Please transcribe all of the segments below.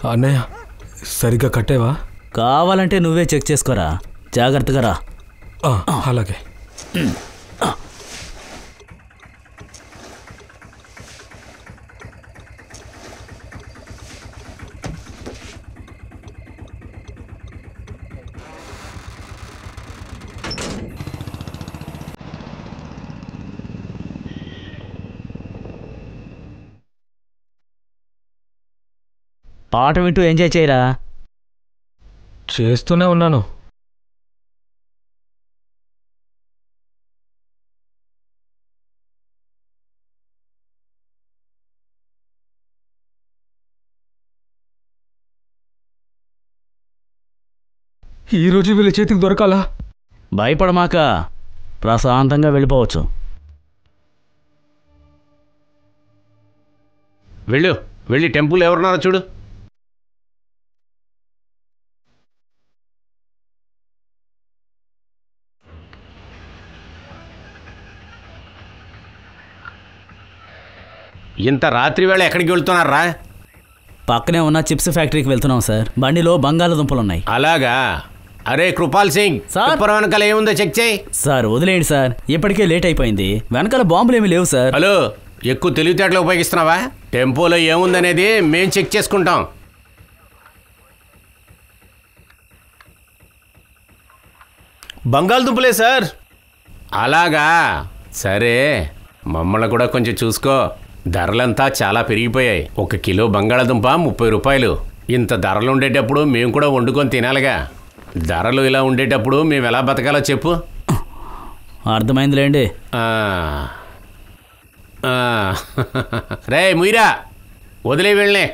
అన్నయ్య సరిగ్గా కట్టేవా? కావాలంటే నువ్వే చెక్ చేసుకోరా, జాగ్రత్తగా రా. అలాగే. పాట వింటూ ఎంజాయ్ చేయరా. చేస్తూనే ఉన్నాను. ఈరోజు వీళ్ళ చేతికి దొరకాలా? భయపడమాక, ప్రశాంతంగా వెళ్ళిపోవచ్చు. వెళ్ళి టెంపుల్ ఎవరున్నారో చూడు. ఇంత రాత్రి వేళ ఎక్కడికి వెళ్తున్నారా? పక్కనే ఉన్న చిప్స్ ఫ్యాక్టరీకి వెళ్తున్నాం సార్. బండిలో బంగాళదుంపలు ఉన్నాయి. అలాగా? అరే కృపాల్ సింగ్, సార్ వెనకాల ఏముందో చెక్ చేయి. సార్ వదిలేయండి సార్, ఇప్పటికే లేట్ అయిపోయింది. వెనకాల బాంబులు ఏమీ లేవు సార్. హలో, ఎక్కువ తెలివితేటలు ఉపయోగిస్తున్నావా? టెంపోలో ఏముందనేది మేం చెక్ చేసుకుంటాం. బంగాళదుంపలే సార్. అలాగా? సరే, మమ్మల్ని కూడా కొంచెం చూసుకో. ధరలంతా చాలా పెరిగిపోయాయి. 1 కిలో బంగాళదుంప 30 రూపాయలు. ఇంత ధరలు ఉండేటప్పుడు మేము కూడా వండుకొని తినాలిగా. ధరలు ఇలా ఉండేటప్పుడు మేము ఎలా బతకాలో చెప్పు. అర్థమైందిలేండి. రే ముయిరా, వదిలే వెళ్ళే.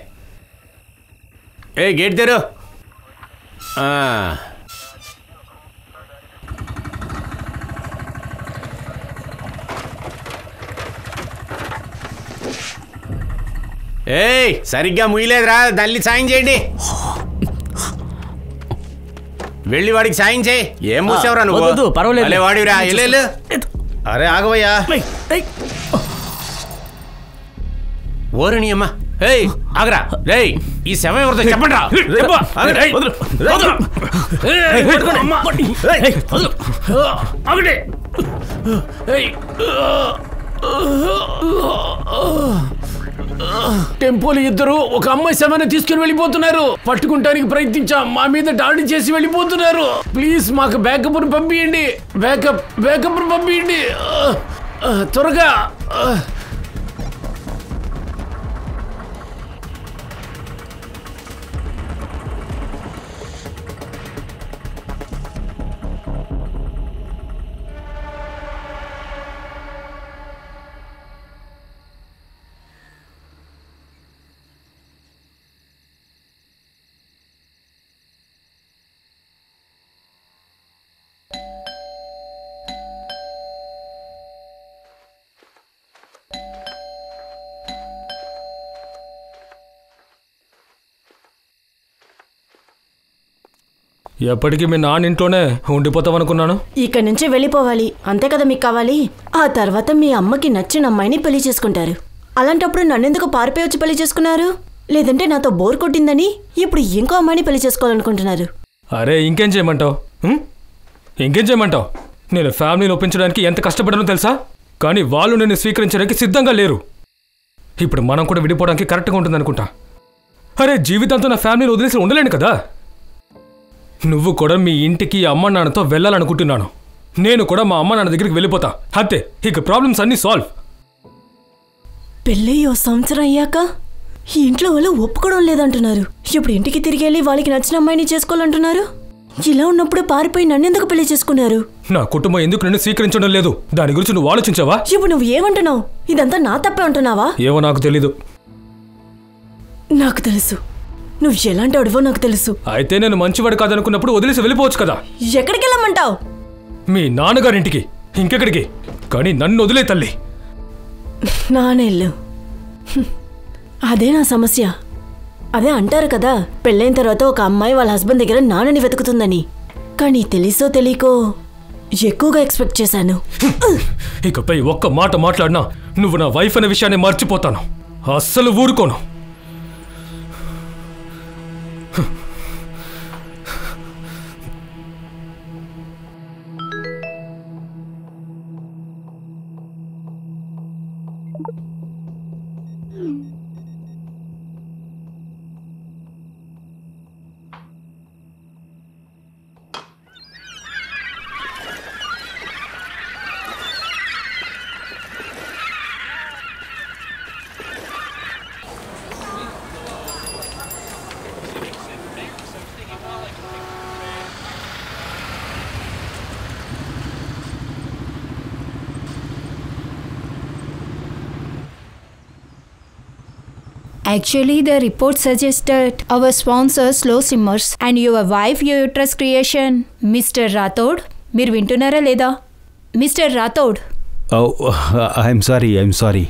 గేట్ తెరు. సరిగ్గా ముయ్యలేదురా, తల్లి సాయం చేయండి. వెళ్ళి వాడికి సాయం చేయి. ఏం మూసావురా నువ్వు? పర్వాలేదు వాడిరా. అరే ఆగవయ్యా. ఓరిని అమ్మా. ఆగరా. రేయ్, ఈ శవం ఎవరితో చెప్పండి రా. టెంపోలు ఇద్దరు ఒక అమ్మాయి శవాన్ని తీసుకుని వెళ్ళిపోతున్నారు. పట్టుకుంటానికి ప్రయత్నించాం, మా మీద దాడి చేసి వెళ్ళిపోతున్నారు. ప్లీజ్ మాకు బ్యాకప్ పంపించండి. బ్యాకప్ పంపించండి త్వరగా. ఎప్పటికీ మీ నాన్న ఇంట్లోనే ఉండిపోతామనుకున్నాను. ఇక్కడి నుంచి వెళ్ళిపోవాలి, అంతే కదా మీకు కావాలి. ఆ తర్వాత మీ అమ్మకి నచ్చిన అమ్మాయిని పెళ్లి చేసుకుంటారు. అలాంటప్పుడు నన్నెందుకు పారిపోయి వచ్చి పెళ్లి చేసుకున్నారు? లేదంటే నాతో బోర్ కొట్టిందని ఇప్పుడు ఇంకో అమ్మాయిని పెళ్లి చేసుకోవాలనుకుంటున్నారు. అరే ఇంకేం చేయమంటావు? నేను ఫ్యామిలీని ఒప్పించడానికి ఎంత కష్టపడానో తెలుసా? కానీ వాళ్ళు నిన్ను స్వీకరించడానికి సిద్ధంగా లేరు. ఇప్పుడు మనం కూడా విడిపోవడానికి కరెక్ట్గా ఉంటుంది అనుకుంటా. అరే జీవితంతో నా ఫ్యామిలీని వదిలేసి ఉండలేను కదా. నువ్వు కూడా మీ ఇంటికి అమ్మ నాన్నతో వెళ్ళాలనుకుంటున్నాను. నేను కూడా మా అమ్మ నాన్న దగ్గరికి వెళ్ళిపోతా. అంతే, ఇక ప్రాబ్లమ్స్ అన్నీ సాల్వ్. పెళ్ళి 1 సంవత్సరం అయ్యాక ఈ ఇంట్లో వాళ్ళు ఒప్పుకోవడం లేదంటున్నారు. ఇప్పుడు ఇంటికి తిరిగి వెళ్ళి వాళ్ళకి నచ్చిన అమ్మాయిని చేసుకోవాలంటున్నారు. ఇలా ఉన్నప్పుడు పారిపోయి నన్నెందుకు పెళ్లి చేసుకున్నారు? నా కుటుంబం ఎందుకు నిన్ను స్వీకరించడం లేదు, దాని గురించి నువ్వు ఆలోచించావా? ఇప్పుడు నువ్వు ఏమంటున్నావు? ఇదంతా నా తప్పే అంటున్నావా? ఏమో నాకు తెలీదు. నాకు తెలుసు, నువ్వు ఎలాంటి అడువో నాకు తెలుసు. అయితే నేను మంచివాడు కాదనుకున్నప్పుడు వదిలేసి వెళ్ళిపోవచ్చు కదా. ఎక్కడికి వెళ్ళమంటావు? మీ నాన్నగారింటికి. ఇంకెక్కడికి? కానీ నన్ను వదిలే తల్లి. నానెళ్ళు. అదే నా సమస్య. అదే అంటారు కదా, పెళ్ళైన తర్వాత ఒక అమ్మాయి వాళ్ళ హస్బెండ్ దగ్గర నాన్నని వెతుకుతుందని. కానీ తెలుసో తెలియకో ఎక్కువగా ఎక్స్పెక్ట్ చేశాను. ఇకపై ఒక్క మాట మాట్లాడినా నువ్వు నా వైఫ్ అనే విషయాన్ని మర్చిపోతాను. అస్సలు ఊరుకోను. Actually, the report suggested our sponsor slow simmers and your wife uterus creation. Mr. Rathod, మీరు వింటున్నారా లేదా? Mister Rathod. I'm sorry.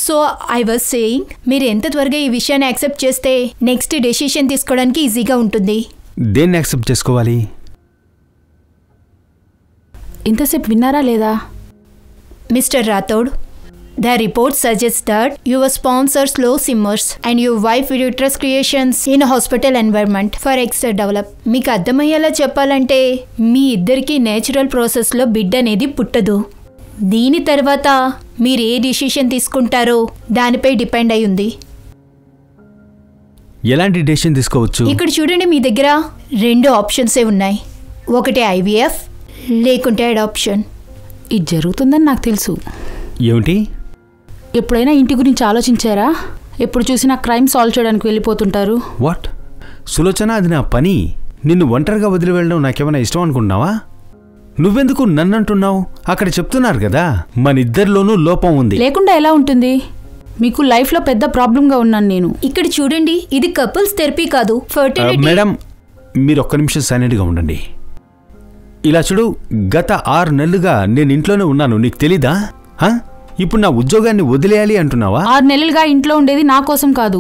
So I was saying, మీరు ఎంత త్వరగా ఈ విషయాన్ని యాక్సెప్ట్ చేస్తే నెక్స్ట్ డెసిషన్ తీసుకోవడానికి ఈజీగా ఉంటుంది. దేన్ని యాక్సెప్ట్ చేసుకోవాలి? ఇంతసేపు విన్నారా లేదా? Mister Rathod, the report suggests that your sponsor slow simmers and your wife uterus creations in a hospital environment for extra develop. మీకు అర్థమయ్యేలా చెప్పాలంటే మీ ఇద్దరికి నేచురల్ ప్రాసెస్లో బిడ్డ అనేది పుట్టదు. దీని తర్వాత మీరు ఏ డిసిషన్ తీసుకుంటారో దానిపై డిపెండ్ అయి ఉంది. ఎలాంటి డెసిషన్ తీసుకోవచ్చు? ఇక్కడ చూడండి, మీ దగ్గర 2 ఆప్షన్సే ఉన్నాయి. ఒకటి IVF లేకుంటే అడాప్షన్. ఇది జరుగుతుందని నాకు తెలుసు. ఏమిటి? ఎప్పుడైనా ఇంటి గురించి ఆలోచించారా? ఎప్పుడు చూసినా క్రైమ్ సాల్వ్ చేయడానికి వెళ్ళిపోతుంటారు. వాట్ సులోచన, అది నా పని. నిన్ను ఒంటరిగా వదిలి వెళ్ళడం నాకేమైనా ఇష్టం అనుకుంటున్నావా? నువ్వెందుకు నన్ను అంటున్నావు? అక్కడ చెప్తున్నారు కదా మన ఇద్దరిలోనూ లోపం ఉంది. లేకుండా ఎలా ఉంటుంది? మీకు లైఫ్లో పెద్ద ప్రాబ్లంగా ఉన్నాను నేను. ఇక్కడ చూడండి, ఇది కపుల్స్ థెరపీ కాదు, ఫర్టిలిటీ. మేడం, మీరు ఒక్క నిమిషం సైలెంట్గా ఉండండి. ఇలా చూడు, గత 6 నెలలుగా నేను ఇంట్లోనే ఉన్నాను, నీకు తెలీదా? ఇప్పుడు నా ఉద్యోగాన్ని వదిలేయాలి అంటున్నావా? 6 నెలలుగా ఇంట్లో ఉండేది నా కోసం కాదు.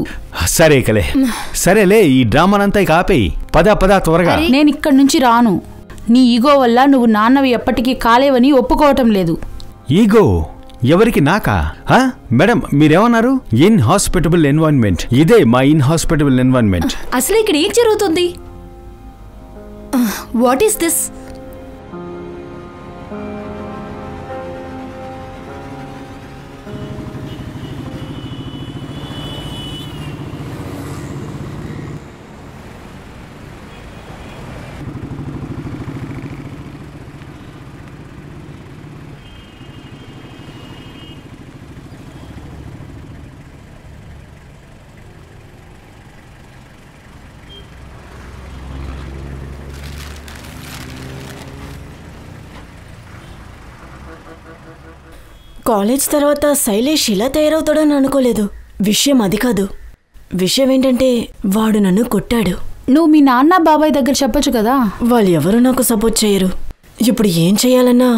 సరేలే, ఈ డ్రామానంతా ఇక ఆపేయి. పద త్వరగా. నేను ఇక్కడి నుంచి రాను. నీ ఈగో వల్ల నువ్వు నాన్నవి ఎప్పటికీ కాలేవని ఒప్పుకోవటం లేదు. ఈగో? ఎవరికి? నాకా? మేడం, మీరేమన్నారు? ఇన్హాస్పిటబుల్ ఎన్వైరన్మెంట్. ఇదే మా ఇన్హాస్పిటబుల్ ఎన్వైరన్మెంట్. అసలు ఇక్కడ ఏం జరుగుతుంది? What is this? కాలేజ్ తర్వాత శైలేష్ ఇలా తయారవుతాడని అనుకోలేదు. విషయం అది కాదు. విషయం ఏంటంటే వాడు నన్ను కొట్టాడు. నువ్వు మీ నాన్న బాబాయ్ దగ్గర చెప్పొచ్చు కదా. వాళ్ళు ఎవరు నాకు సపోర్ట్ చేయరు. ఇప్పుడు ఏం చేయాలన్నా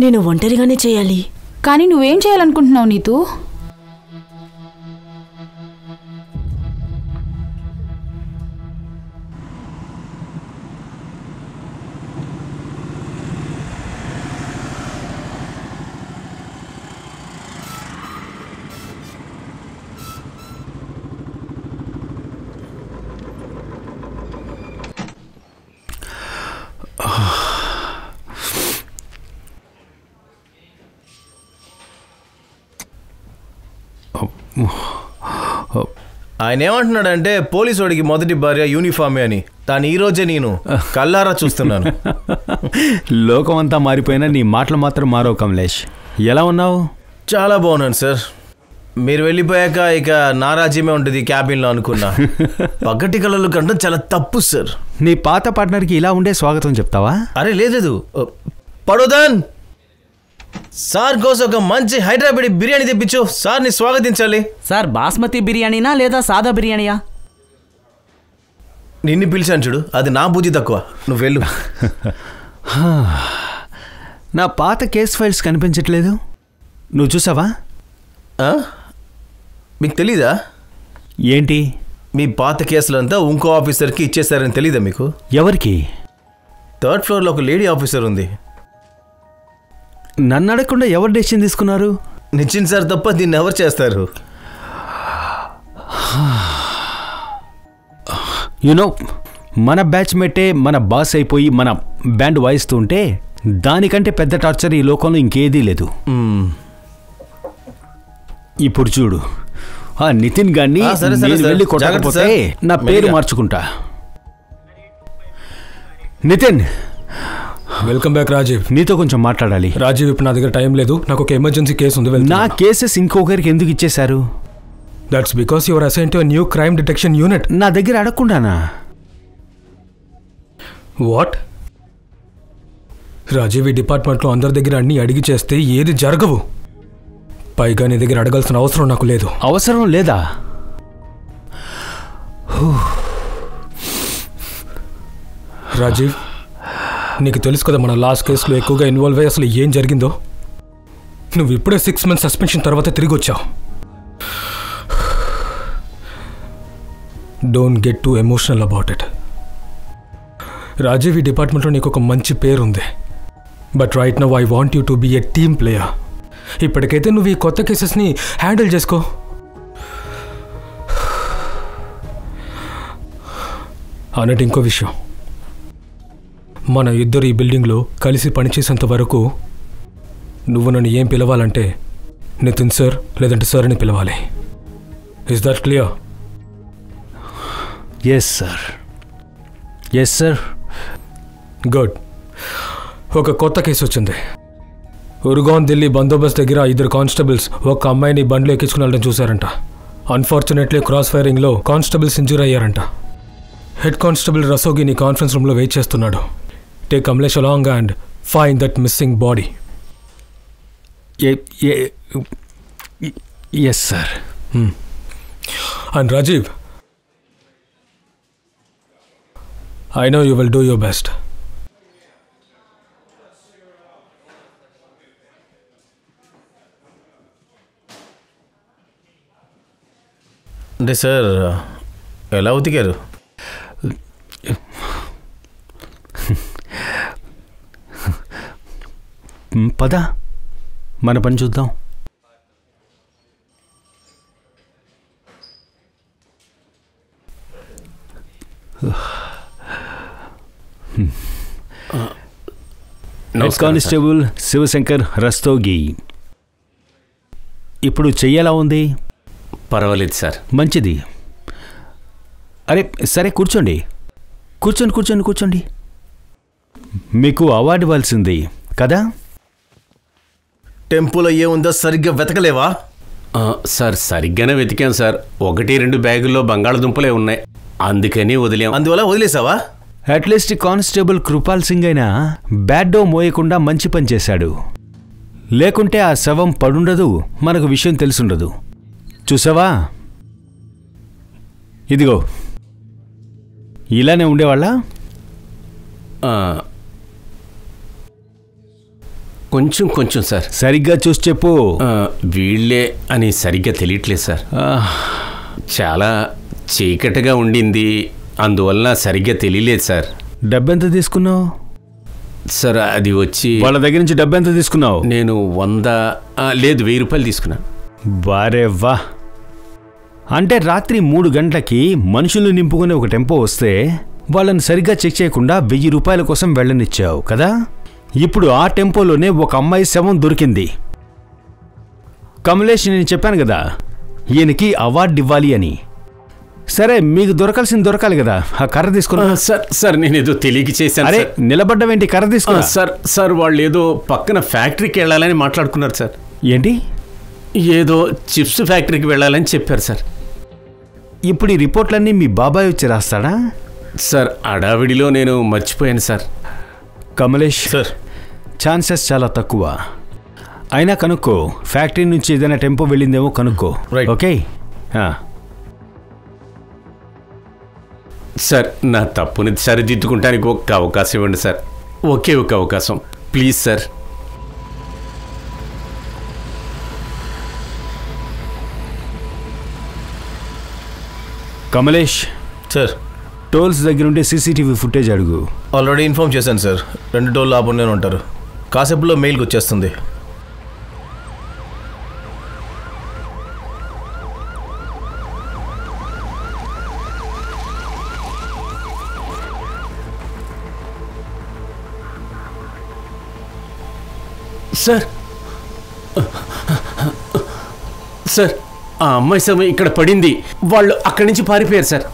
నేను ఒంటరిగానే చేయాలి. కానీ నువ్వేం చేయాలనుకుంటున్నావు నీతూ? ఆయన ఏమంటున్నాడంటే పోలీసు వాడికి మొదటి భార్య యూనిఫామే అని. తాను ఈ రోజే నేను కల్లారా చూస్తున్నాను. లోకమంతా మారిపోయినా నీ మాటలు మాత్రం మారవు కమలేష్. ఎలా ఉన్నావు? చాలా బాగున్నాను సార్. మీరు వెళ్ళిపోయాక ఇక నా రాజ్యమే ఉంటుంది క్యాబిన్లో అనుకున్నా. పగటి కళలు కంటే చాలా తప్పు సార్. నీ పాత పార్ట్నర్కి ఇలా ఉండే స్వాగతం చెప్తావా? అరే లేదు, పడోదన్ సార్ కోసం ఒక మంచి హైదరాబాదీ బిర్యానీ తెప్పించు. సార్ని స్వాగతించాలి. సార్, బాస్మతి బిర్యానీనా లేదా సాదా బిర్యానీయా? నిన్ను పిలిచాను చూడు, అది నా బుద్ధి తక్కువ. నువ్వు వెళ్ళు. నా పాత కేస్ ఫైల్స్ కనిపించట్లేదు. నువ్వు చూసావా? మీకు తెలీదా? ఏంటి? మీ పాత కేసులంతా ఇంకో ఆఫీసర్కి ఇచ్చేసారని తెలీదా మీకు? ఎవరికి? 3rd ఫ్లోర్లో ఒక లేడీ ఆఫీసర్ ఉంది. నన్ను అడగకుండా ఎవరు డెసిషన్ తీసుకున్నారు? నిశ్చిన్ సార్ తప్ప దీన్ని ఎవరు చేస్తారు? యునో, మన బ్యాచ్మేటే మన బాస్ అయిపోయి మన బ్యాండ్ వాయిస్తూ ఉంటే దానికంటే పెద్ద టార్చర్ ఈ లోకంలో ఇంకేదీ లేదు. ఇప్పుడు చూడు, ఆ నితిన్ గారిని వెళ్ళి కొట్టకపోతే నా పేరు మార్చుకుంటా. Nitin, welcome back Rajeev. నీతో కొంచెం మాట్లాడాలి. రాజీవ్, ఇప్పుడు నా దగ్గర టైం లేదు. నాకు ఒక ఎమర్జెన్సీ కేసు ఉంది. నా కేసెస్ ఇంకొకరికి ఎందుకు ఇచ్చేశారు? That's because your assign to new crime detection unit. నా దగ్గర అడగకుండానా? వాట్? రాజీవ్, ఈ డిపార్ట్మెంట్లో అందరి దగ్గర అన్ని అడిగి చేస్తే ఏది జరగవు. పైగా నీ దగ్గర అడగాల్సిన అవసరం నాకు లేదు. అవసరం లేదా? రాజీవ్, నీకు తెలుసు కదా మన లాస్ట్ కేసులో ఎక్కువగా ఇన్వాల్వ్ అయ్యి అసలు ఏం జరిగిందో. నువ్వు ఇప్పుడే 6 months సస్పెన్షన్ తర్వాత తిరిగి వచ్చావు. Don't get too emotional about it. Rajeev, ఈ డిపార్ట్మెంట్లో నీకు ఒక మంచి పేరు ఉంది. But right now I want you to be a team player. ఇప్పటికైతే నువ్వు ఈ కొత్త కేసెస్ని హ్యాండిల్ చేసుకో. అన్నట్టు ఇంకో విషయం, మన ఇద్దరు ఈ బిల్డింగ్లో కలిసి పనిచేసేంత వరకు నువ్వు నన్ను ఏం పిలవాలంటే నితిన్ సార్ లేదంటే సార్ అని పిలవాలి. Is that clear? Yes sir. Yes sir. Good. ఒక కొత్త కేసు వచ్చింది. ఉరుగాన్ ఢిల్లీ బందోబస్తు దగ్గర 2 కానిస్టేబుల్స్ ఒక అమ్మాయిని బండ్లో ఎక్కించుకుని వెళ్ళడం చూశారంట. అన్ఫార్చునేట్లీ క్రాస్ ఫైరింగ్లో కానిస్టేబుల్స్ ఇంజూర్ అయ్యారంట. హెడ్ కానిస్టేబుల్ రసోగిని కాన్ఫరెన్స్ రూమ్లో వెయిట్ చేస్తున్నాడు. Take Kamlesh along and find that missing body. Yes sir. And Rajeev, I know you will do your best. అంటే సార్ ఎలా ఉతికారు? పద మన పని చూద్దాం. Head constable Shivshankar Rastogi. ఇప్పుడు చెయ్యేలా ఉంది? పర్వాలేదు సార్. మంచిది. అరే సరే, కూర్చోండి కూర్చోండి కూర్చోండి కూర్చోండి. మీకు అవార్డు ఇవ్వాల్సింది కదా? టెంపులో ఏముందో సరిగ్గా వెతకలేవా? సార్ సరిగ్గానే వెతికాం సార్. 1-2 బ్యాగుల్లో బంగాళదుంపలే ఉన్నాయి, అందుకని వదిలేం. అందువల్ల వదిలేసావా? అట్లీస్ట్ కానిస్టేబుల్ కృపాల్ సింగ్ అయినా బ్యాడ్డో మోయకుండా మంచి పని చేశాడు. లేకుంటే ఆ శవం పడుండదు, మనకు విషయం తెలుసుండదు. చూసావా, ఇదిగో ఇలానే ఉండేవాళ్ళ? కొంచెం కొంచెం సార్. సరిగ్గా చూసి చెప్పు. వీళ్ళే అని సరిగ్గా తెలియట్లేదు సార్. చాలా చీకటిగా ఉండింది, అందువల్ల సరిగ్గా తెలియలేదు సార్. డబ్బెంత తీసుకున్నావు సార్? అది వచ్చి వాళ్ళ దగ్గర నుంచి డబ్బెంత తీసుకున్నావు? నేను 100 లేదు 1000 రూపాయలు తీసుకున్నాను. బారే వా. అంటే రాత్రి 3 గంటలకి మనుషులు నింపుకునే ఒక టెంపో వస్తే వాళ్ళని సరిగ్గా చెక్ చేయకుండా 1000 రూపాయల కోసం వెళ్ళనిచ్చావు కదా. ఇప్పుడు ఆ టెంపోలోనే ఒక అమ్మాయి శవం దొరికింది. కమలేష్, నేను చెప్పాను కదా ఈయనకి అవార్డు ఇవ్వాలి అని. సరే, మీకు దొరకాల్సింది దొరకాలి కదా. ఆ కర్ర తీసుకున్నా. సార్ నేను ఏదో తెలియక చేశాను. అరే నిలబడ్డవేంటి? కర్ర తీసుకున్నా. సార్ వాళ్ళు ఏదో పక్కన ఫ్యాక్టరీకి వెళ్ళాలని మాట్లాడుకున్నారు సార్. ఏంటి? ఏదో చిప్స్ ఫ్యాక్టరీకి వెళ్ళాలని చెప్పారు సార్. ఇప్పుడు ఈ రిపోర్ట్లన్నీ మీ బాబాయ్ వచ్చి రాస్తాడా? సార్ అడావిడిలో నేను మర్చిపోయాను సార్. కమలేష్ సార్, ఛాన్సెస్ చాలా తక్కువ. అయినా కనుక్కో, ఫ్యాక్టరీ నుంచి ఏదైనా టెంపో వెళ్ళిందేమో కనుక్కో. ఓకే సార్, నా తప్పుని సరిదిద్దుకుంటానికి ఒక్క అవకాశం ఇవ్వండి సార్. ఒకే ఒక అవకాశం please sir. Kamlesh sir, tolls దగ్గర ఉండే సీసీటీవీ ఫుటేజ్ అడుగు. ఆల్రెడీ ఇన్ఫార్మ్ చేశాను సార్. 2 టోల్ ఆపండి ఉంటారు. కాసేపులో మెయిల్కి వచ్చేస్తుంది. సార్ సార్, ఆ అమ్మాయి సమయం ఇక్కడ పడింది, వాళ్ళు అక్కడి నుంచి పారిపోయారు సార్.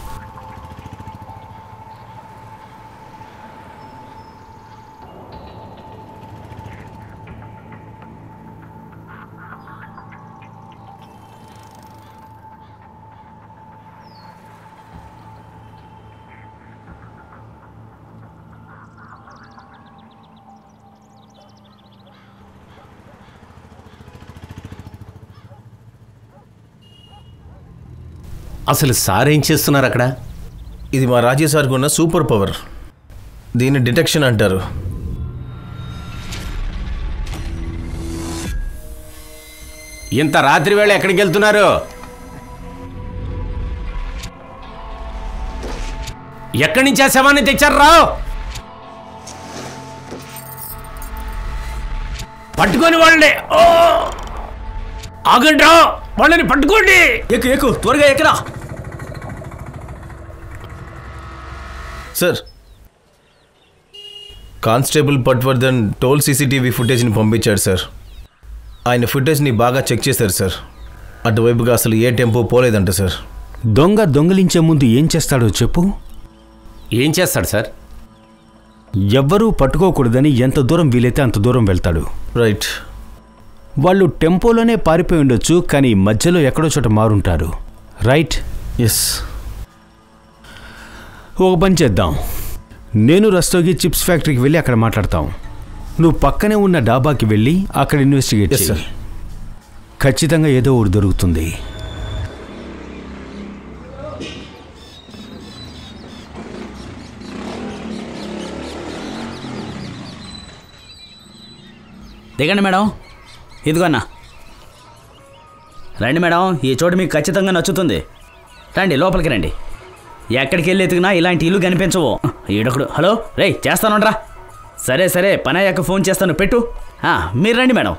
అసలు సార్ ఏం చేస్తున్నారు అక్కడ? ఇది మా రాజీ సార్కి ఉన్న సూపర్ పవర్. దీన్ని డిటెక్షన్ అంటారు. ఇంత రాత్రి వేళ ఎక్కడికి వెళ్తున్నారు? ఎక్కడి నుంచి ఆ శవాన్ని తెచ్చారు? రావు పట్టుకొని వాళ్ళని. ఆగండి రా, వాళ్ళని పట్టుకోండి. ఎక్కు త్వరగా ఎక్కరా. Sir, constable Patwardhan toll CCTV ఫుటేజ్ని పంపించాడు సార్. ఆయన ఫుటేజ్ని బాగా చెక్ చేశారు సార్. అటువైపుగా అసలు ఏ టెంపో పోలేదంట సార్. దొంగిలించే ముందు ఏం చేస్తాడో చెప్పు. ఏం చేస్తాడు సార్? ఎవ్వరూ పట్టుకోకూడదని ఎంత దూరం వీలైతే అంత దూరం వెళ్తాడు. రైట్. వాళ్ళు టెంపోలోనే పారిపోయి ఉండొచ్చు, కానీ మధ్యలో ఎక్కడో చోట మారుంటారు. రైట్? ఎస్. ఒక పని చేద్దాం. నేను రస్తోగి చిప్స్ ఫ్యాక్టరీకి వెళ్ళి అక్కడ మాట్లాడతాం. నువ్వు పక్కనే ఉన్న డాబాకి వెళ్ళి అక్కడ ఇన్వెస్టిగేట్ చేయి. ఖచ్చితంగా ఏదో ఒకటి దొరుకుతుంది. దిగండి మేడం. ఇదిగో అన్న. రండి మేడం, ఈ చోటు మీకు ఖచ్చితంగా నచ్చుతుంది. రండి, లోపలికి రండి. ఎక్కడికి వెళ్ళి ఎతికినా ఇలాంటి ఇల్లు కనిపించవు. ఈడొకడు. హలో రే, చేస్తానురా. సరే పని అయ్యాక ఫోన్ చేస్తాను, పెట్టు. మీరు రండి మేడం.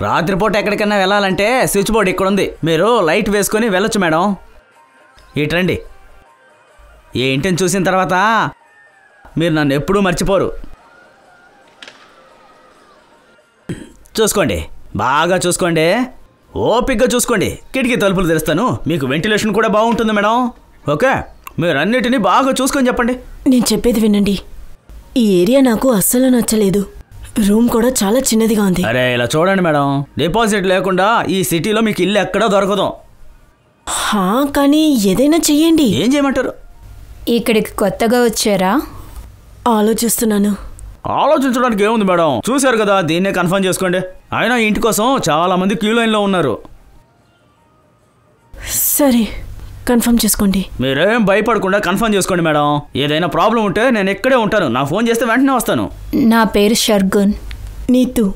రాత్రిపూట ఎక్కడికైనా వెళ్ళాలంటే స్విచ్ బోర్డు ఇక్కడ ఉంది. మీరు లైట్ వేసుకొని వెళ్ళొచ్చు మేడం. ఇటు రండి. ఈ ఇంటిని చూసిన తర్వాత మీరు నన్ను ఎప్పుడూ మర్చిపోరు. చూసుకోండి, బాగా చూసుకోండి, ఓపిక్గా చూసుకోండి. కిటికీ తలుపులు తెరుస్తాను, మీకు వెంటిలేషన్ కూడా బాగుంటుంది మేడం. ఓకే, మీరు అన్నిటినీ బాగా చూసుకొని చెప్పండి. నేను చెప్పేది వినండి. ఈ ఏరియా నాకు అస్సలు నచ్చలేదు. రూమ్ కూడా చాలా చిన్నదిగా ఉంది. అరే ఇలా చూడండి మేడం, డిపాజిట్ లేకుండా ఈ సిటీలో మీకు ఇల్లు ఎక్కడా దొరకదు. కానీ ఏదైనా చెయ్యండి. ఏం చేయమంటారు? ఇక్కడికి కొత్తగా వచ్చారా? ఆలోచిస్తున్నాను. ఆలోచించడానికి ఏముంది మేడం, చూశారు కదా, దీన్నే కన్ఫర్మ్ చేసుకోండి. అయినా ఇంటి కోసం చాలా మంది క్యూ లైన్లో ఉన్నారు. సరే, కన్ఫర్మ్ చేసుకోండి. మీరేం భయపడకుండా కన్ఫర్మ్ చేసుకోండి మేడం. ఏదైనా ప్రాబ్లం ఉంటే నేను ఇక్కడే ఉంటాను. నా ఫోన్ చేస్తే వెంటనే వస్తాను. నా పేరు షర్గున్. నీతు.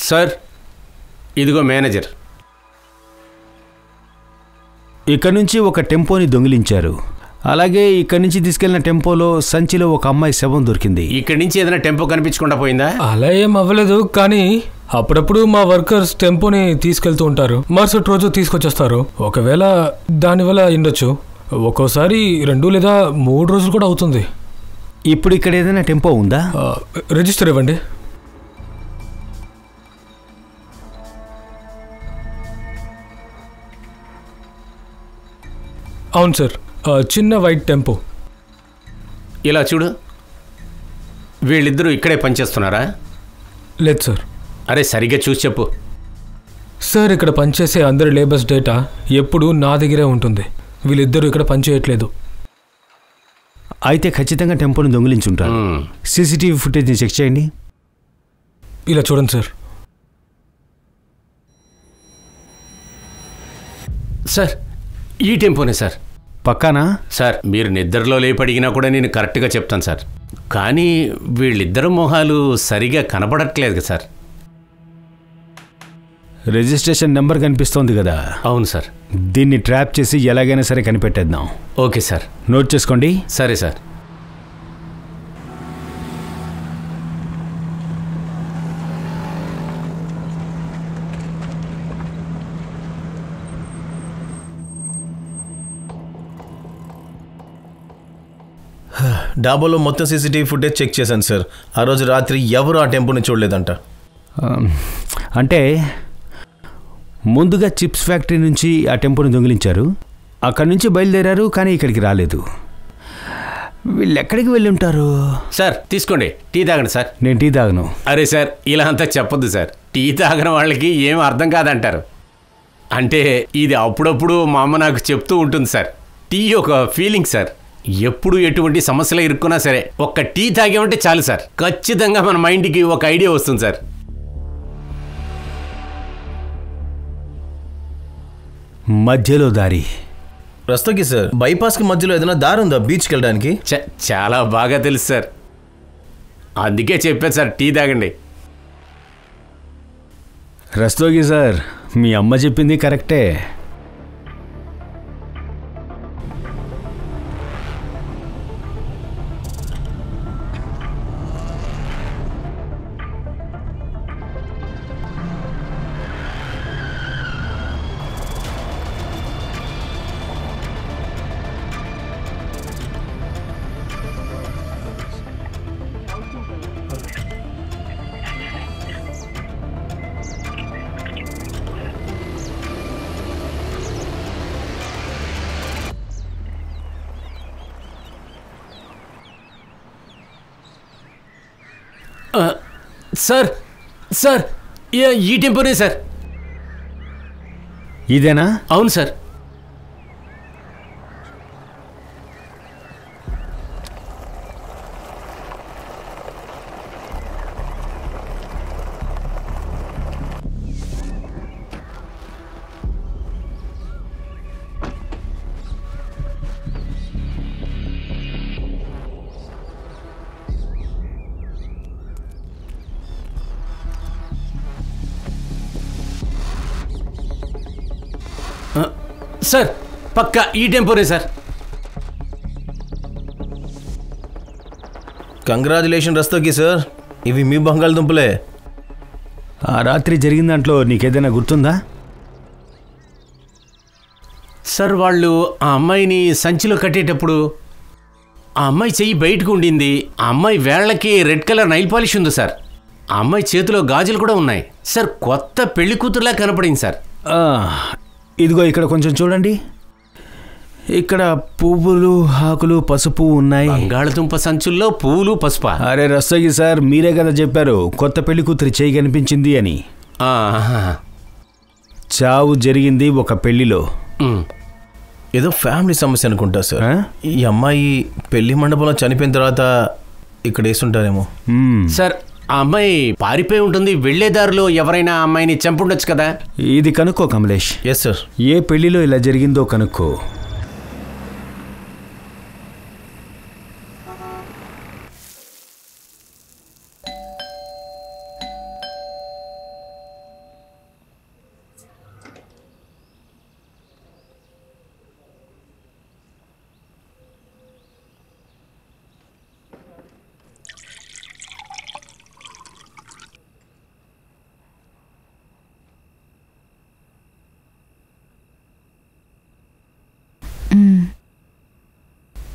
సార్, ఇదిగో మేనేజర్. ఇక్కడ నుంచి ఒక టెంపోని దొంగిలించారు. అలాగే ఇక్కడి నుంచి తీసుకెళ్లిన టెంపోలో సంచిలో ఒక అమ్మాయి శవం దొరికింది. ఇక్కడి నుంచి ఏదైనా టెంపో కనిపించకుండా పోయిందా? అలా ఏం అవ్వలేదు, కానీ అప్పుడప్పుడు మా వర్కర్స్ టెంపోని తీసుకెళ్తూ ఉంటారు. మరుసటి రోజు తీసుకొచ్చేస్తారు. ఒకవేళ దానివల్ల ఉండొచ్చు. ఒక్కోసారి 2 లేదా 3 రోజులు కూడా అవుతుంది. ఇప్పుడు ఇక్కడ ఏదైనా టెంపో ఉందా? రిజిస్టర్ ఇవ్వండి. అవును సార్, చిన్న వైట్ టెంపో. ఇలా చూడు, వీళ్ళిద్దరూ ఇక్కడే పనిచేస్తున్నారా? లేదు సార్. అరే సరిగ్గా చూసి చెప్పు. సార్, ఇక్కడ పనిచేసే అందరి లేబర్స్ డేటా ఎప్పుడూ నా దగ్గరే ఉంటుంది. వీళ్ళిద్దరూ ఇక్కడ పనిచేయట్లేదు. అయితే ఖచ్చితంగా టెంపోని దొంగిలించుంటారు. సీసీటీవీ ఫుటేజ్ని చెక్ చేయండి. ఇలా చూడండి సార్. సార్, ఈ టెంపోనే సార్. పక్కానా? సార్, మీరు నిద్రలో లేపి అడిగినా కూడా నేను కరెక్ట్గా చెప్తాను సార్. కానీ వీళ్ళిద్దరు మొహాలు సరిగా కనపడట్లేదు కదా సార్. రిజిస్ట్రేషన్ నెంబర్ కనిపిస్తోంది కదా? అవును సార్. దీన్ని ట్రాప్ చేసి ఎలాగైనా సరే కనిపెట్టేద్దాం. Okay sir. నోట్ చేసుకోండి. సరే సార్. డాబాలో మొత్తం సీసీటీవీ ఫుటేజ్ చెక్ చేశాను సార్. ఆ రోజు రాత్రి ఎవరు ఆ టెంపోని చూడలేదంట. అంటే ముందుగా చిప్స్ ఫ్యాక్టరీ నుంచి ఆ టెంపోని దొంగిలించారు. అక్కడి నుంచి బయలుదేరారు, కానీ ఇక్కడికి రాలేదు. వీళ్ళు ఎక్కడికి వెళ్ళి ఉంటారు? సార్ తీసుకోండి, టీ తాగండి సార్. నేను టీ తాగను. అరే సార్, ఇలా అంతా చెప్పొద్దు సార్. టీ తాగిన వాళ్ళకి ఏం అర్థం కాదంటారు. అంటే ఇది అప్పుడప్పుడు మా అమ్మ నాకు చెప్తూ ఉంటుంది సార్. టీ ఒక ఫీలింగ్ సార్. ఎప్పుడు ఎటువంటి సమస్యలు ఇరుక్కున్నా సరే ఒక్క టీ తాగామంటే చాలు సార్, ఖచ్చితంగా మన మైండ్కి ఒక ఐడియా వస్తుంది సార్. మధ్యలో దారి రస్తోగి సార్, బైపాస్కి మధ్యలో ఏదైనా దారి ఉందా బీచ్కి వెళ్ళడానికి? చాలా బాగా తెలుసు సార్, అందుకే చెప్పాను సార్ టీ తాగండి. రస్తోగి సార్, మీ అమ్మ చెప్పింది కరెక్టే. సార్ సార్, ఈ టెంపోనే సార్. ఇదేనా? అవును సార్. సార్ పక్కా ఈ టెంపోనే సార్. కంగ్రాచులేషన్ రస్తోగి సార్, ఇవి మీ బంగాళదుంపలే. ఆ రాత్రి జరిగిన దాంట్లో నీకేదైనా గుర్తుందా? సార్ వాళ్ళు ఆ అమ్మాయిని సంచిలో కట్టేటప్పుడు ఆ అమ్మాయి చెయ్యి బయటకు ఉండింది. ఆ అమ్మాయి వేళ్లకి రెడ్ కలర్ నైల్ పాలిష్ ఉంది సార్. ఆ అమ్మాయి చేతిలో గాజులు కూడా ఉన్నాయి సార్. కొత్త పెళ్లి కూతురులా కనపడింది సార్. ఇదిగో ఇక్కడ కొంచెం చూడండి, ఇక్కడ పువ్వులు ఆకులు పసుపు ఉన్నాయి. బంగాళదుంప సంచుల్లో పువ్వులు పసుపా? అరే రస్తోగి సార్, మీరే కదా చెప్పారు కొత్త పెళ్లి కూతురి చేయి కనిపించింది అని. చావు జరిగింది ఒక పెళ్లిలో. ఏదో ఫ్యామిలీ సమస్య అనుకుంటా సార్. ఈ అమ్మాయి పెళ్లి మండపంలో చనిపోయిన తర్వాత ఇక్కడ వేసుంటారేమో సార్. ఆ అమ్మాయి పారిపోయి ఉంటుంది, వెళ్లేదారిలో ఎవరైనా అమ్మాయిని చంపుండొచ్చు కదా. ఇది కనుక్కో కమలేష్. Yes sir. ఏ పెళ్లిలో ఇలా జరిగిందో కనుక్కో.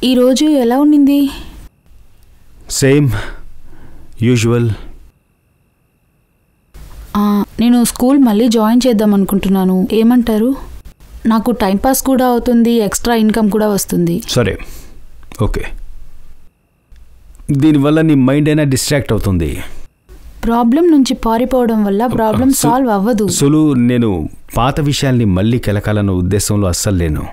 ఈరోజు ఎలా ఉండింది? Same usual. నేను స్కూల్ మళ్ళీ జాయిన్ చేద్దాం అనుకుంటున్నాను, ఏమంటారు? నాకు టైంపాస్ కూడా అవుతుంది, ఎక్స్ట్రా ఇన్కమ్ కూడా వస్తుంది. సరే, ఓకే. దీనివల్ల నీ మైండ్ అయినా డిస్ట్రాక్ట్ అవుతుంది. ప్రాబ్లం నుంచి పారిపోవడం వల్ల ప్రాబ్లం సాల్వ్ అవ్వదు. సులు, నేను పాత విషయాల్ని మళ్ళీ కెలకాలన్న ఉద్దేశంలో అస్సలు లేను.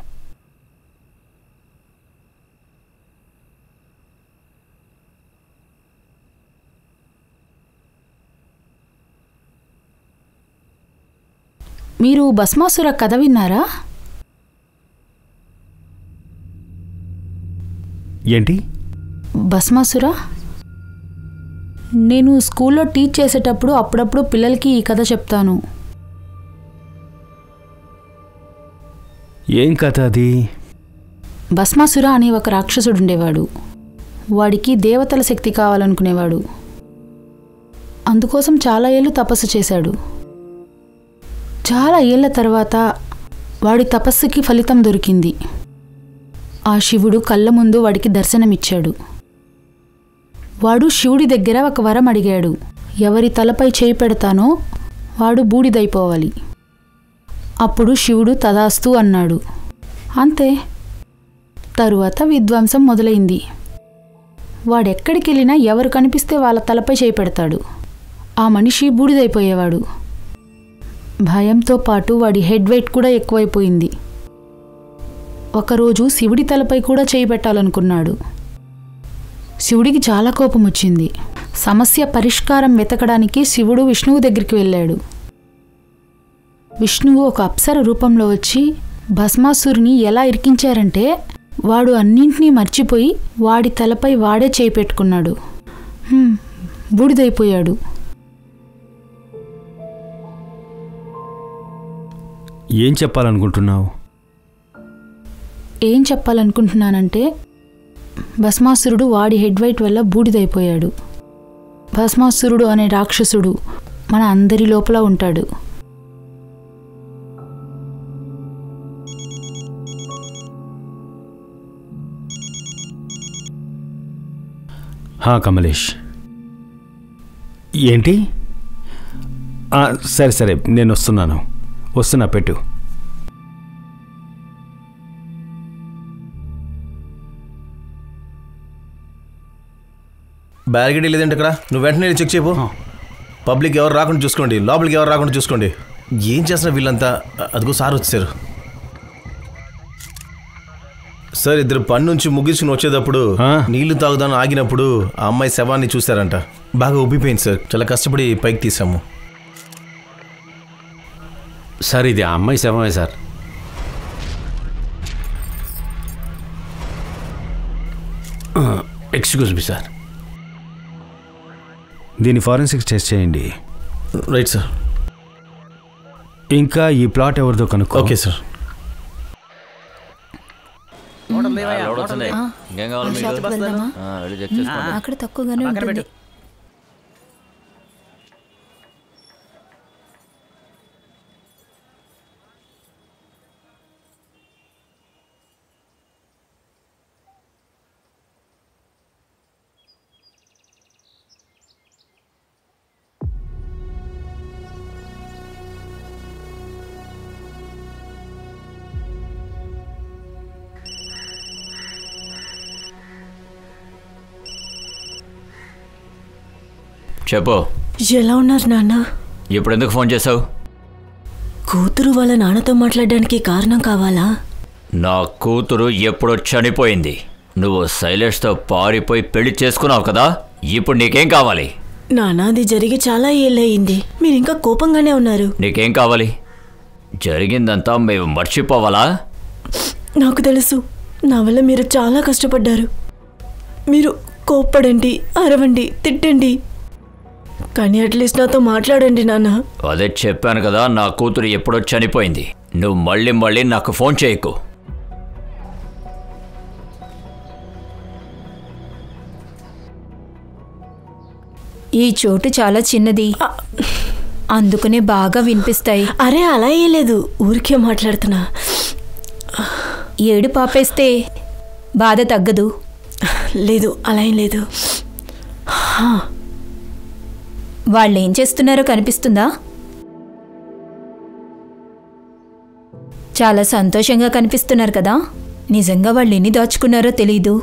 మీరు భస్మాసుర కథ విన్నారా? ఏంటి భస్మాసుర? నేను స్కూల్లో టీచ్ చేసేటప్పుడు అప్పుడప్పుడు పిల్లలకి ఈ కథ చెప్తాను. ఏం కథ అది? భస్మాసుర అనే ఒక రాక్షసుడు ఉండేవాడు. వాడికి దేవతల శక్తి కావాలనుకునేవాడు. అందుకోసం చాలా ఏళ్ళు తపస్సు చేశాడు. చాలా ఏళ్ల తర్వాత వాడి తపస్సుకి ఫలితం దొరికింది. ఆ శివుడు కళ్ళ ముందు వాడికి దర్శనమిచ్చాడు. వాడు శివుడి దగ్గర ఒక వరం అడిగాడు. ఎవరి తలపై చేయి పెడతానో వాడు బూడిదైపోవాలి. అప్పుడు శివుడు తదాస్తు అన్నాడు. అంతే. తరువాత విధ్వంసం మొదలైంది. వాడెక్కడికి వెళ్ళినా ఎవరు కనిపిస్తే వాళ్ళ తలపై చేయి పెడతాడు. ఆ మనిషి బూడిదైపోయేవాడు. భయంతో పాటు వాడి హెడ్ వెయిట్ కూడా ఎక్కువైపోయింది. ఒకరోజు శివుడి తలపై కూడా చేయి పెట్టాలనుకున్నాడు. శివుడికి చాలా కోపం వచ్చింది. సమస్య పరిష్కారం వెతకడానికి శివుడు విష్ణువు దగ్గరికి వెళ్ళాడు. విష్ణువు ఒక అప్సర రూపంలో వచ్చి భస్మాసురుని ఎలా ఇరికించారంటే వాడు అన్నింటినీ మర్చిపోయి వాడి తలపై వాడే చేయి పెట్టుకున్నాడు. బూడిదైపోయాడు. ఏం చెప్పాలనుకుంటున్నావు? ఏం చెప్పాలనుకుంటున్నానంటే భస్మాసురుడు వాడి హెడ్ వెయిట్ వల్ల బూడిదైపోయాడు. భస్మాసురుడు అనే రాక్షసుడు మన అందరి లోపల ఉంటాడు. కమలేష్. ఏంటి? సరే సరే, నేను వస్తున్నా, పెట్టు. బ్యారిగేడ్ లేదంటే ఇక్కడ నువ్వు వెంటనే చెక్ చేయబో. పబ్లిక్ ఎవరు రాకుండా చూసుకోండి, లోపలికి ఎవరు రాకుండా చూసుకోండి. ఏం చేస్తున్నా వీళ్ళంతా? అదిగో సార్ వచ్చారు. సార్, ఇద్దరు పని నుంచి ముగించుకుని వచ్చేటప్పుడు నీళ్లు తాగుదాను ఆగినప్పుడు ఆ అమ్మాయి శవాన్ని చూశారంట. బాగా ఉబ్బిపోయింది సార్. చాలా కష్టపడి పైకి తీసాము సార్. ఇది ఆ అమ్మాయి శవమే సార్. Excuse me sir. దీని ఫారెన్సిక్స్ టెస్ట్ చేయండి. Right sir. ఇంకా ఈ ప్లాట్ ఎవరిదో కనుక్కో. Okay sir. అక్కడ తక్కువగానే ఉంటుంది. చెప్పు. ఎలా ఉన్నారు నాన్న? ఇప్పుడు ఎందుకు ఫోన్ చేసావు? కూతురు వాళ్ళ నాన్నతో మాట్లాడడానికి కారణం కావాలా? నా కూతురు ఎప్పుడో చనిపోయింది. నువ్వు శైలేష్తో పారిపోయి పెళ్లి చేసుకున్నావు కదా, ఇప్పుడు నీకేం కావాలి? నాన్న, అది జరిగి చాలా ఏళ్ళయింది. మీరు ఇంకా కోపంగానే ఉన్నారు. నీకేం కావాలి? జరిగిందంతా మేము మర్చిపోవాలా? నాకు తెలుసు, నా వల్ల మీరు చాలా కష్టపడ్డారు. మీరు కోప్పడండి, అరవండి, తిట్టండి, కానీ అట్లీస్ట్ నాతో మాట్లాడండి నాన్న. అదే చెప్పాను కదా, నా కూతురు ఎప్పుడో చనిపోయింది. నువ్వు మళ్ళీ మళ్ళీ నాకు ఫోన్ చేయకు. ఈ చోటు చాలా చిన్నది, అందుకనే బాగా వినిపిస్తాయి. అరే అలా ఏ లేదు, ఊరికే మాట్లాడుతున్నా. ఏడు పాపేస్తే బాధ తగ్గదు. లేదు, అలా ఏం లేదు. వాళ్ళేం చేస్తున్నారో కనిపిస్తుందా? చాలా సంతోషంగా కనిపిస్తున్నారు కదా. నిజంగా వాళ్ళు ఎన్ని దాచుకున్నారో తెలీదు.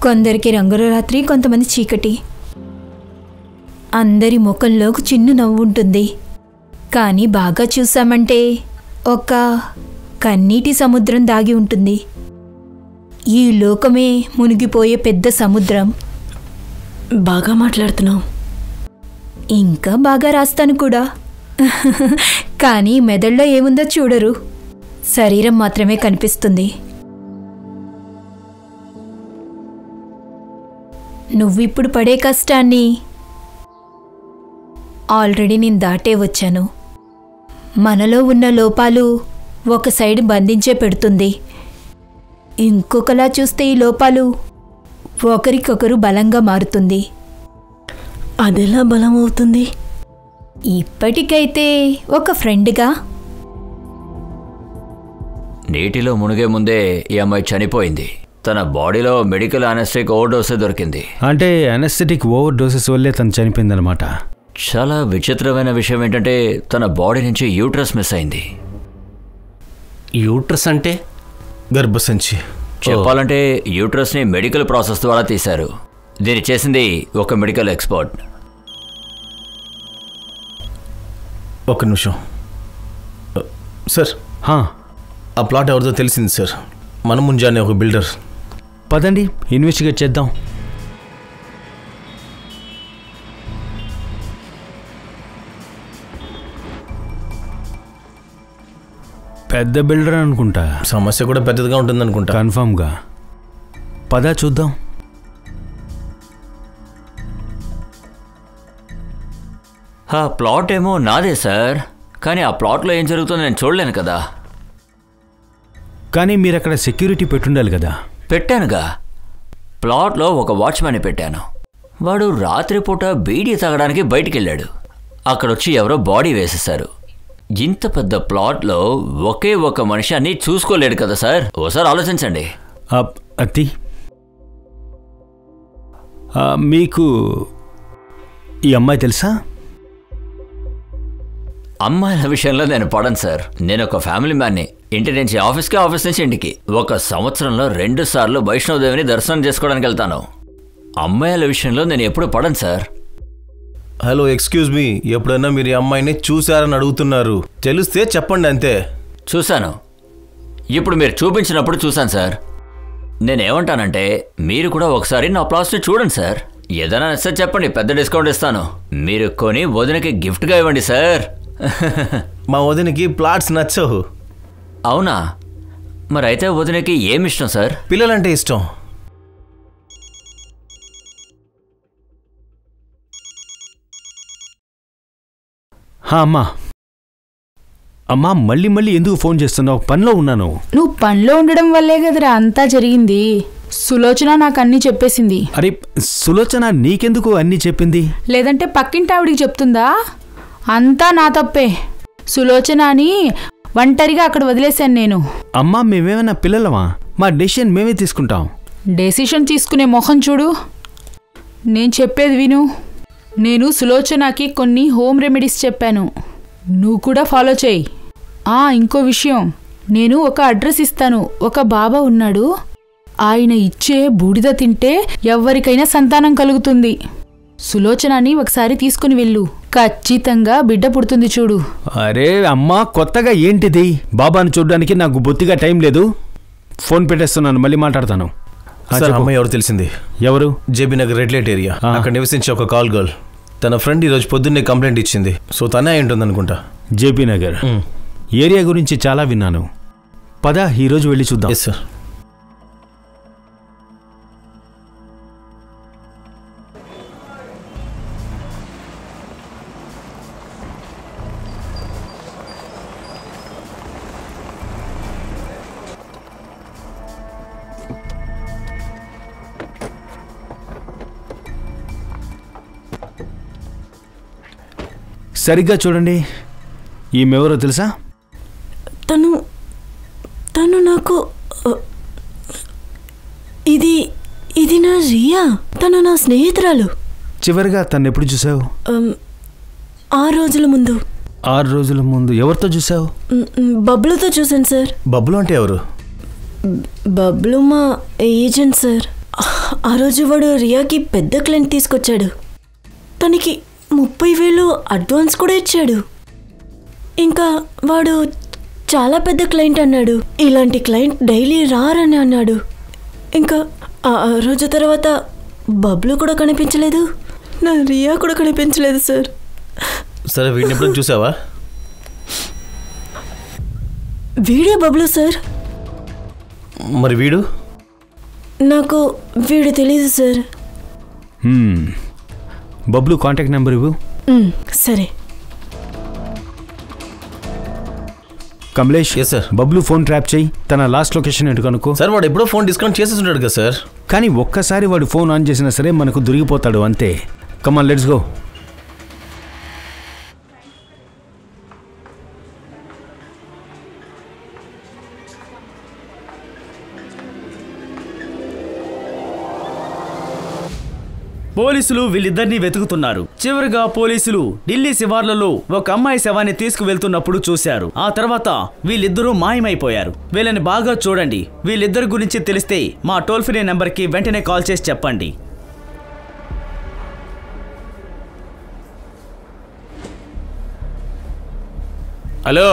కొందరికి రంగుల రాత్రి, కొంతమంది చీకటి. అందరి ముఖంలో చిన్న నవ్వు ఉంటుంది, కానీ బాగా చూసామంటే ఒక కన్నీటి సముద్రం దాగి ఉంటుంది. ఈ లోకమే మునిగిపోయే పెద్ద సముద్రం. బాగా మాట్లాడుతున్నావు. ఇంకా బాగా రాస్తాను కూడా. కానీ మెదడులో ఏముందో చూడరు, శరీరం మాత్రమే కనిపిస్తుంది. నువ్విప్పుడు పడే కష్టాన్ని ఆల్రెడీ నేను దాటే వచ్చాను. మనలో ఉన్న లోపాలు ఒక సైడ్ బంధించే పెడుతుంది. ఇంకొకలా చూస్తే ఈ లోపాలు ఒకరికొకరు బలంగా మారుతుంది. అదెలా బలం అవుతుంది? ఇప్పటికైతే ఒక ఫ్రెండ్గా. నీటిలో మునిగే ముందే ఈ అమ్మాయి చనిపోయింది. తన బాడీలో మెడికల్ అనెస్థెటిక్ ఓవర్ డోసే దొరికింది. అంటే అనెస్థెటిక్ ఓవర్ డోసెస్ వల్లే తను చనిపోయిందనమాట. చాలా విచిత్రమైన విషయం ఏంటంటే తన బాడీ నుంచి యూట్రస్ మిస్ అయింది. యూట్రస్ అంటే గర్భసంచి. చెప్పాలంటే యూట్రస్ని మెడికల్ ప్రాసెస్ ద్వారా తీశారు. దీన్ని చేసింది ఒక మెడికల్ ఎక్స్పర్ట్. ఒక్క నిమిషం సార్. ఆ ప్లాట్ ఎవరిదో తెలిసింది సార్. మన ముంజానే ఒక బిల్డర్. పదండి ఇన్వెస్టిగేట్ చేద్దాం. పెద్ద బిల్డర్ అనుకుంటా. సమస్య కూడా పెద్దదిగా ఉంటుంది అనుకుంటా. కన్ఫామ్గా. పదా చూద్దాం. ఆ ప్లాట్ ఏమో నాదే సార్, కానీ ఆ ప్లాట్లో ఏం జరుగుతుందో నేను చూడలేను కదా. కానీ మీరు అక్కడ సెక్యూరిటీ పెట్టుండాలి కదా. పెట్టానుగా. ప్లాట్లో ఒక వాచ్మ్యాన్ని పెట్టాను. వాడు రాత్రిపూట బీడీ తాగడానికి బయటికి వెళ్ళాడు. అక్కడొచ్చి ఎవరో బాడీ వేసేశారు. ఇంత పెద్ద ప్లాట్లో ఒకే ఒక మనిషి అన్ని చూసుకోలేడు కదా సార్. ఓసారి ఆలోచించండి. అతి మీకు ఈ అమ్మాయి తెలుసా? అమ్మాయిల విషయంలో నేను పడను సార్. నేను ఒక ఫ్యామిలీ మ్యాన్ని. ఇంటి నుంచి ఆఫీస్కి, ఆఫీస్ నుంచి ఇంటికి. ఒక సంవత్సరంలో 2 సార్లు వైష్ణవదేవిని దర్శనం చేసుకోవడానికి వెళ్తాను. అమ్మాయిల విషయంలో నేను ఎప్పుడు పడను సార్. హలో, ఎక్స్క్యూజ్ మీ, ఎప్పుడన్నా మీరు ఈ అమ్మాయిని చూశారని అడుగుతున్నారు. తెలిస్తే చెప్పండి అంతే. చూశాను. ఇప్పుడు మీరు చూపించినప్పుడు చూశాను సార్. నేనేమంటానంటే మీరు కూడా ఒకసారి నా ప్లాట్స్ని చూడండి సార్. ఏదైనా నచ్చితే చెప్పండి, పెద్ద డిస్కౌంట్ ఇస్తాను. మీరు కొని వదినకి గిఫ్ట్గా ఇవ్వండి సార్. మా వదినకి ప్లాట్స్ నచ్చవు. అవునా? మరి అయితే వదినకి ఏమి ఇష్టం సార్? పిల్లలంటే ఇష్టం. అమ్మా మళ్ళీ మళ్ళీ ఎందుకు ఫోన్ చేస్తున్నావు? పనిలో ఉన్నాను. నువ్వు పనిలో ఉండడం వల్లే కదరా అంతా జరిగింది. సులోచన నాకు అన్నీ చెప్పేసింది. అరే సులోచన నీకెందుకు అన్నీ చెప్పింది? లేదంటే పక్కింటి ఆవిడికి చెప్తుందా? అంతా నా తప్పే. సులోచన అని ఒంటరిగా అక్కడ వదిలేశాను నేను. అమ్మా మేమేమైనా పిల్లలమా? మా డెసిషన్ మేమే తీసుకుంటాం. డెసిషన్ తీసుకునే మొహం చూడు. నేను చెప్పేది విను. నేను సులోచనకి కొన్ని హోమ్ రెమెడీస్ చెప్పాను. నువ్వు కూడా ఫాలో చేయి. ఇంకో విషయం, నేను ఒక అడ్రస్ ఇస్తాను. ఒక బాబా ఉన్నాడు. ఆయన ఇచ్చే బూడిద తింటే ఎవరికైనా సంతానం కలుగుతుంది. సులోచనని ఒకసారి తీసుకుని వెళ్ళు. ఖచ్చితంగా బిడ్డ పుడుతుంది చూడు. అరే అమ్మా, కొత్తగా ఏంటిది? బాబాను చూడడానికి నాకు బొత్తిగా టైం లేదు. ఫోన్ పెట్టేస్తున్నాను, మళ్ళీ మాట్లాడతాను. అమ్మాయి ఎవరు తెలిసింది? ఎవరు? JB Nagar red light area. అక్కడ నివసించే ఒక కాల్ గర్ల్. తన ఫ్రెండ్ ఈరోజు పొద్దున్నే కంప్లైంట్ ఇచ్చింది. సో తనే అయి ఉంటుంది అనుకుంటా. జేబీ నగర్ ఏరియా గురించి చాలా విన్నాను. పద ఈరోజు వెళ్ళి చూద్దాం. Yes sir. సరిగ్గా చూడండి. ఈమెవరో తెలుసా? తను నాకు ఇది నా రియా. తను నా స్నేహితురాలు. చివరిగా తను ఎప్పుడు చూసావు? 6 రోజుల ముందు. 6 రోజుల ముందు ఎవరితో చూసావు? బబ్లుతో చూశాను సార్. బబ్లు అంటే ఎవరు? బబ్లు మా ఏజెంట్ సార్. ఆ రోజు వాడు రియాకి పెద్ద క్లయింట్ తీసుకొచ్చాడు. తనకి 30,000 అడ్వాన్స్ కూడా ఇచ్చాడు. ఇంకా వాడు చాలా పెద్ద క్లయింట్ అన్నాడు. ఇలాంటి క్లయింట్ డైలీ రారని అన్నాడు. ఇంకా ఆ రోజు తర్వాత బబ్లు కూడా కనిపించలేదు. నా రియా కూడా కనిపించలేదు సార్. సరే, వీడిని ఎప్పుడు చూసావా? వీడే బబ్లు సార్. మరి వీడు? నాకు వీడు తెలీదు సార్. బబ్లు కాంటాక్ట్ నెంబర్ ఇవ్వు. సరే. Kamlesh. Yes sir. Bablu phone trap చేయి. తన లాస్ట్ లొకేషన్ ఏంటి కనుక్కో. సార్ వాడు ఎప్పుడో ఫోన్ డిస్కౌంట్ చేసేసి ఉంటాడు కదా సార్. కానీ ఒక్కసారి వాడు ఫోన్ ఆన్ చేసినా సరే మనకు దొరికిపోతాడు అంతే. Come on let's go. పోలీసులు వీళ్ళిద్దరినీ వెతుకుతున్నారు. చివరిగా పోలీసులు ఢిల్లీ శివార్లలో ఒక అమ్మాయి శవాన్ని తీసుకువెళ్తున్నప్పుడు చూశారు. ఆ తర్వాత వీళ్ళిద్దరూ మాయమైపోయారు. వీళ్ళని బాగా చూడండి. వీళ్ళిద్దరి గురించి తెలిస్తే మా టోల్ ఫ్రీ నెంబర్కి వెంటనే కాల్ చేసి చెప్పండి. హలో,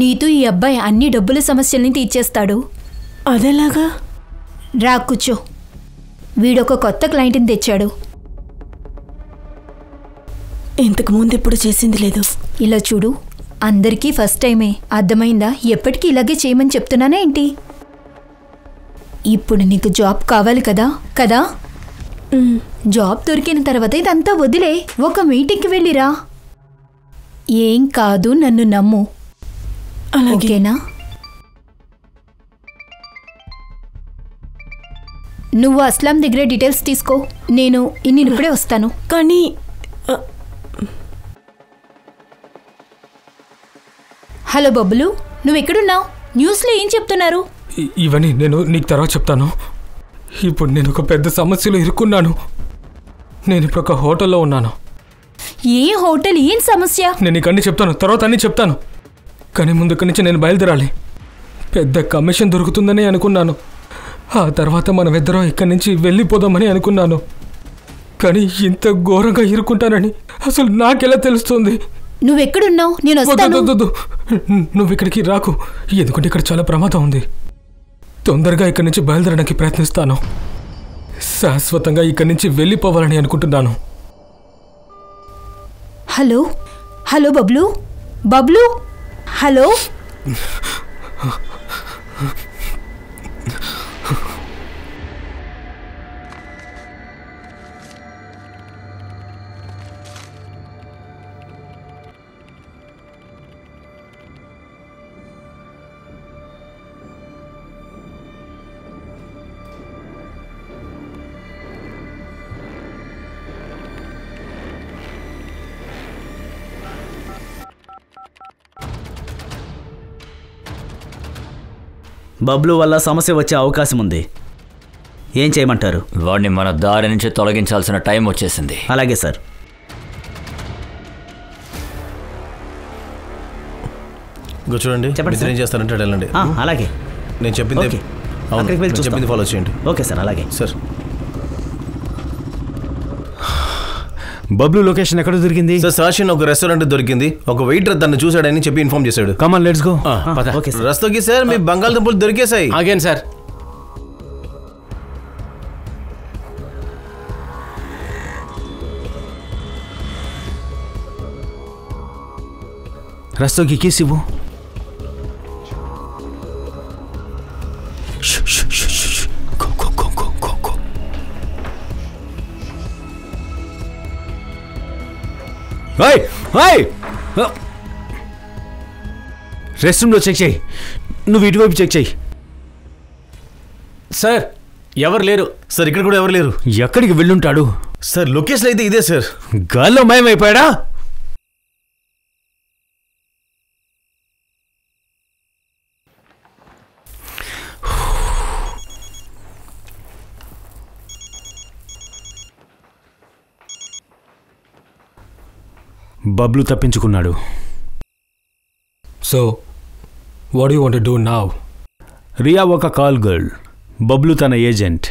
నీతో ఈ అబ్బాయి అన్ని డబ్బుల సమస్యల్ని తీర్చేస్తాడు. అదేలాగా? రా కూర్చో. వీడొక కొత్త క్లయింట్ని తెచ్చాడు. ఇంతకు ముందు ఎప్పుడు చేసింది లేదు. ఇలా చూడు, అందరికీ ఫస్ట్ టైమే. అర్థమైందా? ఎప్పటికీ ఇలాగే చేయమని చెప్తున్నానా ఏంటి? ఇప్పుడు నీకు జాబ్ కావాలి కదా కదా జాబ్ దొరికిన తర్వాత ఇదంతా వదిలే ఒక మీటింగ్కి వెళ్ళిరా. ఏం కాదు, నన్ను నమ్ము. ఓకేనా? నువ్వు అస్లాం దగ్గర డీటెయిల్స్ తీసుకో. నేను ఇప్పుడే వస్తాను. కానీ హలో బబ్బులు, నువ్వు ఎక్కడున్నావు? న్యూస్లో ఏం చెప్తున్నారు? ఇవన్నీ నేను నీకు తర్వాత చెప్తాను. ఇప్పుడు నేను ఒక పెద్ద సమస్యలో ఇరుక్కున్నాను. నేను ఇప్పుడు ఒక హోటల్లో ఉన్నాను. ఏ హోటల్? ఏం సమస్య? నేను నీకు అన్నీ చెప్తాను, తర్వాత అన్నీ చెప్తాను. కానీ ముందు ఇక్కడి నుంచి నేను బయలుదేరాలి. పెద్ద కమిషన్ దొరుకుతుందని అనుకున్నాను. ఆ తర్వాత మనమిద్దరం ఇక్కడి నుంచి వెళ్ళిపోదామని అనుకున్నాను. కానీ ఇంత ఘోరంగా ఇరుక్కుంటానని అసలు నాకెలా తెలుస్తుంది? నువ్వెక్కడున్నావు? నేను వస్తాను. నువ్వు ఇక్కడికి రాకు, ఎందుకంటే ఇక్కడ చాలా ప్రమాదం ఉంది. తొందరగా ఇక్కడి నుంచి బయలుదేరడానికి ప్రయత్నిస్తాను. శాశ్వతంగా ఇక్కడి నుంచి వెళ్ళిపోవాలని అనుకుంటున్నాను. Hello hello Bablu, Bablu, hello. Bablu వల్ల సమస్య వచ్చే అవకాశం ఉంది. ఏం చేయమంటారు? వాడిని మన దారి నుంచి తొలగించాల్సిన టైం వచ్చేసింది. అలాగే సార్. చూడండి, చెప్పండి. ఏం చేస్తారంటే వెళ్ళండి. అలాగే. నేను చెప్పింది చెప్పింది ఫాలో చేయండి. ఓకే సార్, అలాగే సార్. బబ్లు లొకేషన్ ఎక్కడ దొరికింది? సార్, సాషన్ ఒక రెస్టారెంట్ దొరికింది. ఒక వెయిటర్ దాన్ని చూసాడని చెప్పి ఇన్ఫార్మ్ చేశాడు. కమాన్, లెట్స్ గో. రస్తోకి సార్, మీ బంగాళదుంపలు దొరికేసాయి. ఆగాను సార్. రస్తోకి కీస్ ఇవ్వు. రెస్ట్ రూమ్లో చెక్ చేయి. నువ్వు ఇటువైపు చెక్ చేయి. సార్, ఎవరు లేరు సార్. ఇక్కడ కూడా ఎవరు లేరు. ఎక్కడికి వెళ్ళుంటాడు సార్? లొకేషన్ అయితే ఇదే సార్. గాల్లో మాయమైపోయాడా? బబ్లు తప్పించుకున్నాడు. So what do you want to do now? Riya ఒక కాల్ గర్ల్, బబ్లు తన ఏజెంట్.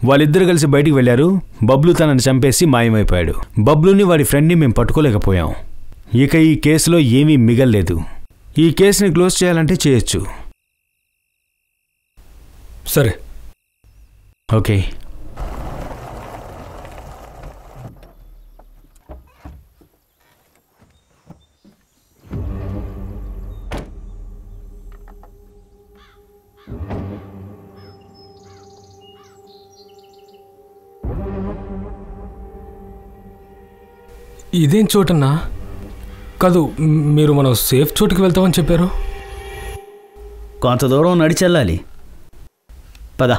వాళ్ళిద్దరు కలిసి బయటికి వెళ్ళారు. బబ్లు తనని చంపేసి మాయమైపోయాడు. బబ్లుని వాడి ఫ్రెండ్ని మేము పట్టుకోలేకపోయాం. ఇక ఈ కేసులో ఏమీ మిగల్లేదు. ఈ కేసుని క్లోజ్ చేయాలంటే చేయొచ్చు. సరే, ఓకే. ఇదేం చోటన్నా? కాదు, మీరు మనం సేఫ్ చోటుకి వెళ్తామని చెప్పారు. కొంత దూరం నడిచెళ్ళాలి. పద.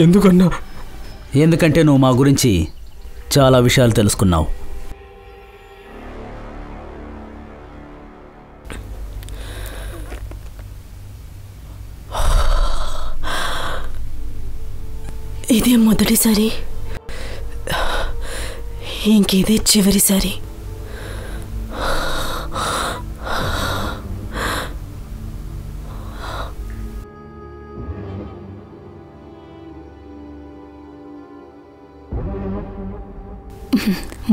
ఎందుకన్నా? ఎందుకంటే నువ్వు మా గురించి చాలా విషయాలు తెలుసుకున్నావు. ఇదే మొదటిసారి, ఇంకేదే చివరిసారి.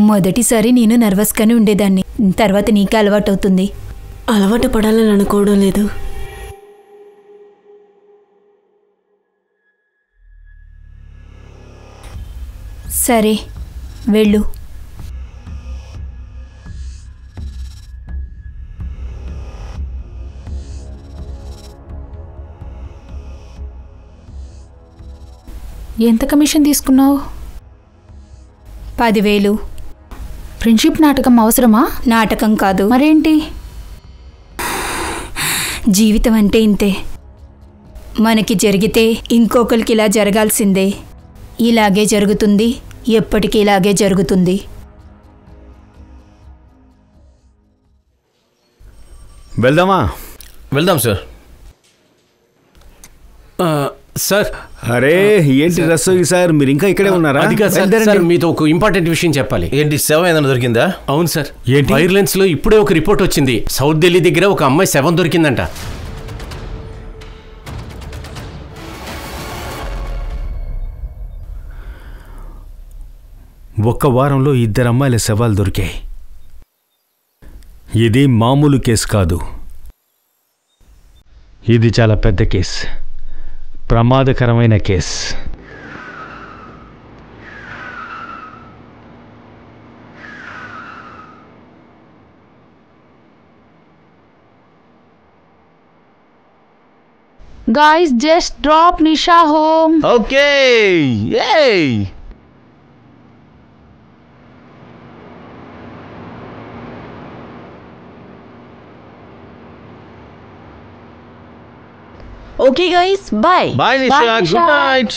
మొదటిసారి నేను నర్వస్గానే ఉండేదాన్ని, తర్వాత నీకే అలవాటు అవుతుంది. అలవాటు పడాలని అనుకోవడం లేదు. సరే వెళ్ళు. ఎంత కమిషన్ తీసుకున్నావు? 10,000. ఫ్రెండ్షిప్ నాటకం అవసరమా? నాటకం కాదు. మరేంటి? జీవితం అంటే ఇంతే. మనకి జరిగితే ఇంకొకరికి ఇలా జరగాల్సిందే. ఇలాగే జరుగుతుంది, ఎప్పటికీ ఇలాగే జరుగుతుంది. వెళ్దామా? వెళ్దాం సార్. సార్, అరే ఏంటి రసోగి సార్, మీరు ఇంకా ఇక్కడే ఉన్నారా? అది కాదు సార్, మీతో ఒక ఇంపార్టెంట్ విషయం చెప్పాలి. ఏంటి, శవం ఏదైనా దొరికిందా? అవును సార్, ఏంటి? వైర్లెన్స్ లో ఇప్పుడే ఒక రిపోర్ట్ వచ్చింది. సౌత్ ఢిల్లీ దగ్గర ఒక అమ్మాయి శవం దొరికిందంట. ఒక్క వారంలో 2 అమ్మాయిల శవాలు దొరికాయి. ఇది మామూలు కేసు కాదు, ఇది చాలా పెద్ద కేసు, ప్రమాదకరమైన case. Guys, just drop Nisha home. Okay. Yay. Okay guys, bye. Bye Nisha. Good night.